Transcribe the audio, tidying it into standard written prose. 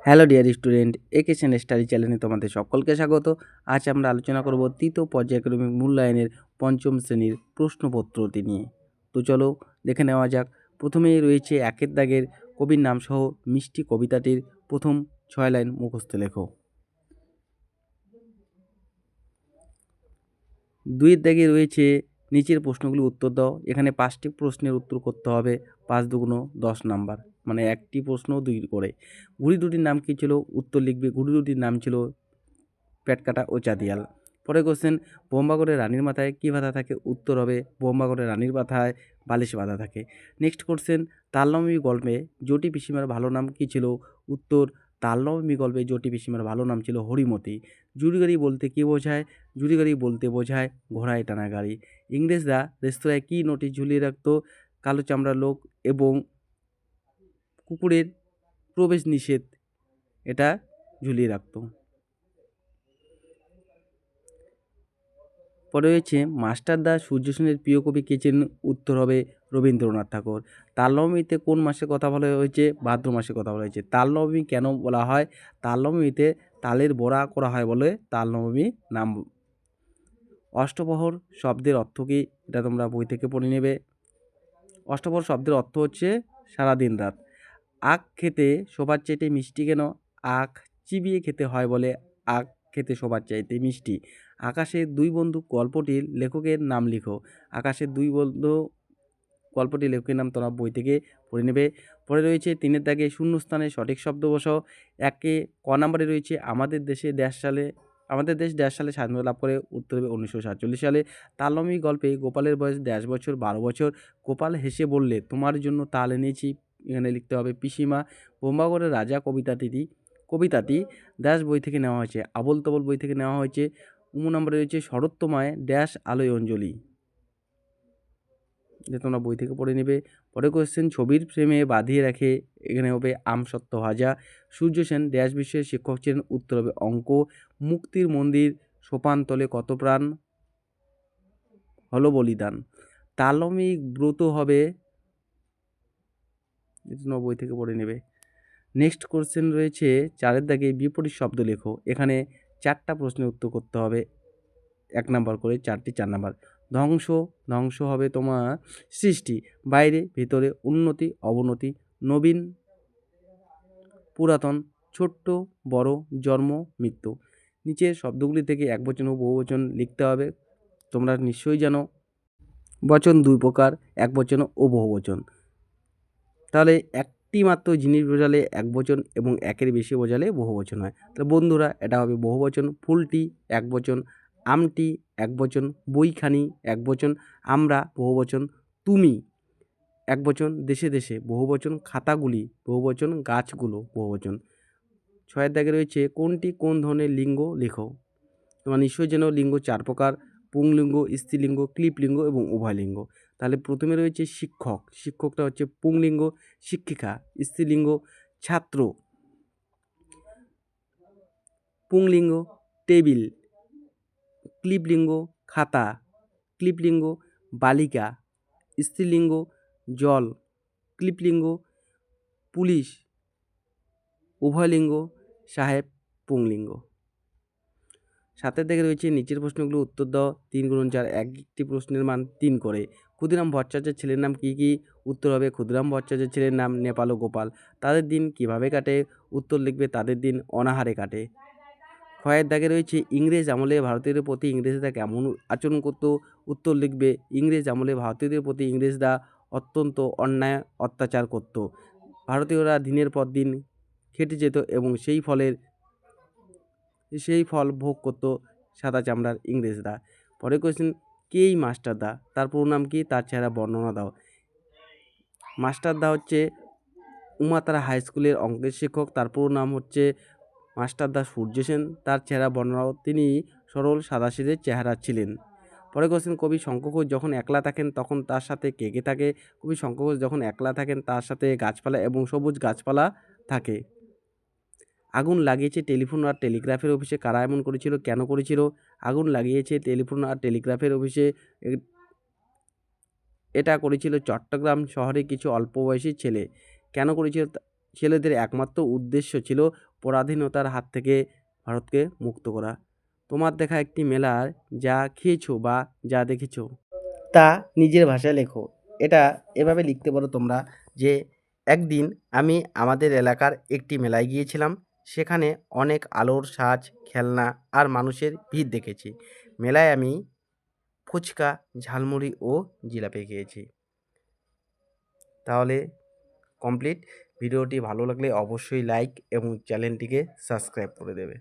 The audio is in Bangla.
হ্যালো ডিয়ার স্টুডেন্ট, একেশন স্টাডি চ্যানেলে তোমাদের সকলকে স্বাগত। আজ আমরা আলোচনা করব তৃতীয় পর্যায়ক্রমিক মূল্যায়নের পঞ্চম শ্রেণীর প্রশ্নপত্রটি নিয়ে। তো চলো দেখে নেওয়া যাক। প্রথমেই রয়েছে একের দাগের কবির নামসহ মিষ্টি কবিতাটির প্রথম 6 লাইন মুখস্থ লেখো। 2 দাগে রয়েছে নিচের প্রশ্নগুলি উত্তর দাও। এখানে 5টি প্রশ্নের উত্তর করতে হবে। 5 দুগুণ 10 নাম্বার, মানে একটি প্রশ্ন 2 করে। ঘুড়ি দুটির নাম কী ছিল? উত্তর লিখবে। ঘুড়ি দুটির নাম ছিল পেটকাটা ও চাঁদিয়াল। পরে কোশ্চেন, বোম্বাগড়ের রানীর মাথায় কী বাঁধা থাকে? উত্তর হবে বোম্বাগড়ের রানীর মাথায় বালিশ বাঁধা থাকে। নেক্সট কোশ্চেন, তালনবমী গল্পে জটি পিসিমার ভালো নাম কী ছিল? উত্তর, তালনবমী গল্পে জটি পিসিমার ভালো নাম ছিল হরিমতি। জুড়ি গাড়ি বলতে কী বোঝায়? জুড়ি গাড়ি বলতে বোঝায় ঘোড়ায় টানা গাড়ি। ইংরেজরা রেস্তোরাঁয় কী নোটিশ ঝুলিয়ে রাখত? কালো চামড়ার লোক এবং কুকুরের প্রবেশ নিষেধ, এটা ঝুলিয়ে রাখত। পরে রয়েছে মাস্টারদা সূর্য সেনের প্রিয় কবি কে ছিলেন? উত্তর হবে রবীন্দ্রনাথ ঠাকুর। তালনবমীতে কোন মাসের কথা বলা হয়েছে? ভাদ্র মাসের কথা বলা হয়েছে। তালনবমী কেন বলা হয়? তালনবমীতে তালের বড়া করা হয় বলে তালনবমী নাম। অষ্টপ্রহর শব্দের অর্থ কী? এটা তোমরা বই থেকে পড়ে নেবে। অষ্টপ্রহর শব্দের অর্থ হচ্ছে সারাদিন রাত। আখ খেতে সবার চাইতে মিষ্টি কেন? আখ চিবিয়ে খেতে হয় বলে আখ খেতে সবার চাইতে মিষ্টি। আকাশের দুই বন্ধু গল্পটির লেখকের নাম লিখো। আকাশের দুই বন্ধু গল্পটির লেখকের নাম তোমরা বই থেকে পড়ে নেবে। পরে রয়েছে 3 দাগে শূন্যস্থানে সঠিক শব্দ বসাও। একে ক নম্বরে রয়েছে আমাদের দেশ সালে স্বাধীনতা লাভ করে। উত্তর হবে 1947 সালে। তালনবমী গল্পে গোপালের বয়স 1.5 বছর 12 বছর। গোপাল হেসে বললে তোমার জন্য তাল এনেছি। এখানে লিখতে হবে পিসিমা। বোম্বাগড়ের রাজা কবিতাটি ড্যাশ বই থেকে নেওয়া হয়েছে? আবোল তাবোল বই থেকে নেওয়া হয়েছে। নম্বরে রয়েছে শরত্তমায় ড্যাশ আলোয় অঞ্জলি, যে তোমরা বই থেকে পড়ে নেবে। পরে কোশ্চেন, ছবির ফ্রেমে বাঁধিয়ে রাখে। এখানে হবে আমসত্ত্ব ভাজা। সূর্য সেন ড্যাশ বিষয়ের শিক্ষক ছিলেন? উত্তর হবে অঙ্ক। মুক্তির মন্দির সোপানতলে কত প্রাণ হলো বলিদান। তালনবমী ব্রত হবে, তোমরা বই থেকে পড়ে নেবে। নেক্সট কোশ্চেন রয়েছে 4 দাগে বিপরীত শব্দ লেখো। এখানে 4টা প্রশ্নের উত্তর করতে হবে, 1 নাম্বার করে। 4টি 4 নাম্বার। ধ্বংস হবে তোমার সৃষ্টি। বাইরে ভিতরে, উন্নতি অবনতি, নবীন পুরাতন, ছোট্ট বড়, জন্ম মৃত্যু। নিচের শব্দগুলি থেকে একবচন ও বহুবচন লিখতে হবে। তোমরা নিশ্চয়ই জানো বচন 2 প্রকার, একবচন ও বহুবচন। তাহলে একটি মাত্র জিনিস বোঝালে একবচন এবং একের বেশি বোঝালে বহুবচন হয়। তাহলে বন্ধুরা, এটা হবে বহুবচন। ফুলটি একবচন, আমটি একবচন, বইখানি একবচন, আমরা বহুবচন, তুমি একবচন, দেশে দেশে বহুবচন, খাতাগুলি বহুবচন, গাছগুলো বহুবচন। 6 দাগে রয়েছে কোনটি কোন ধরনের লিঙ্গ লেখো। তোমরা নিশ্চয়ই যেন লিঙ্গ 4 প্রকার, পুংলিঙ্গ, স্ত্রীলিঙ্গ, ক্লিপলিঙ্গ এবং উভয়লিঙ্গ। তাহলে প্রথমে রয়েছে শিক্ষক, শিক্ষকটা হচ্ছে পুংলিঙ্গ। শিক্ষিকা স্ত্রীলিঙ্গ। ছাত্র পুংলিঙ্গ। টেবিল ক্লিপলিঙ্গ। খাতা ক্লিপলিঙ্গ। বালিকা স্ত্রীলিঙ্গ। জল ক্লিপলিঙ্গ। পুলিশ উভয়লিঙ্গ। সাহেব পুংলিঙ্গ। 7 দাগে রয়েছে নিচের প্রশ্নগুলো উত্তর দাও। 3 × 4 একটি প্রশ্নের মান 3 করে। ক্ষুদিরাম ভট্টাচার্যের ছেলের নাম কী কী? উত্তর হবে ক্ষুদিরাম ভট্টাচার্যের ছেলের নাম নেপাল ও গোপাল। তাদের দিন কিভাবে কাটে? উত্তর লিখবে তাদের দিন অনাহারে কাটে। 6 দাগে রয়েছে ইংরেজ আমলে ভারতীয়দের প্রতি ইংরেজরা কেমন আচরণ করত? উত্তর লিখবে ইংরেজ আমলে ভারতীয়দের প্রতি ইংরেজরা অত্যন্ত অন্যায় অত্যাচার করত। ভারতীয়রা দিনের পর দিন খেটে যেত এবং সেই ফল ভোগ করত সাদা চামড়ার ইংরেজরা। পরে কোয়েশ্চেন, কে এই মাস্টারদা? তার পুরো নাম কি? তার চেহারা বর্ণনা দাও। মাস্টারদা হচ্ছে উমাতারা হাই স্কুলের অঙ্কের শিক্ষক। তার পুরো নাম হচ্ছে মাস্টারদা সূর্য সেন। তার চেহারা বর্ণনা, তিনি সরল সাদাসিধে চেহারা ছিলেন। পরে কোয়েশ্চেন, কবি শঙ্খ ঘোষ যখন একলা থাকেন তখন তার সাথে কে কে থাকে? কবি শঙ্খ ঘোষ যখন একলা থাকেন তার সাথে গাছপালা এবং সবুজ গাছপালা থাকে। আগুন লাগিয়েছে টেলিফোন আর টেলিগ্রাফের অফিসে, কারা এমন করেছিল? কেন করেছিল? আগুন লাগিয়েছে টেলিফোন আর টেলিগ্রাফের অফিসে, এটা করেছিল চট্টগ্রাম শহরে কিছু অল্প বয়সী ছেলে। কেন করেছিল? ছেলেদের একমাত্র উদ্দেশ্য ছিল পরাধীনতার হাত থেকে ভারতকে মুক্ত করা। তোমার দেখা একটি মেলার যা খেয়েছো বা যা দেখেছো তা নিজের ভাষায় লেখো। এটা এভাবে লিখতে পারো তোমরা যে, একদিন আমি আমাদের এলাকার একটি মেলায় গিয়েছিলাম। সেখানে অনেক আলোর সাজ, খেলনা আর মানুষের ভিড় দেখেছি। মেলায় আমি ফুচকা, ঝালমুড়ি ও জিলাপি খেয়েছি। তাহলে কমপ্লিট। ভিডিওটি ভালো লাগলে অবশ্যই লাইক এবং চ্যানেলটিকে সাবস্ক্রাইব করে দেবে।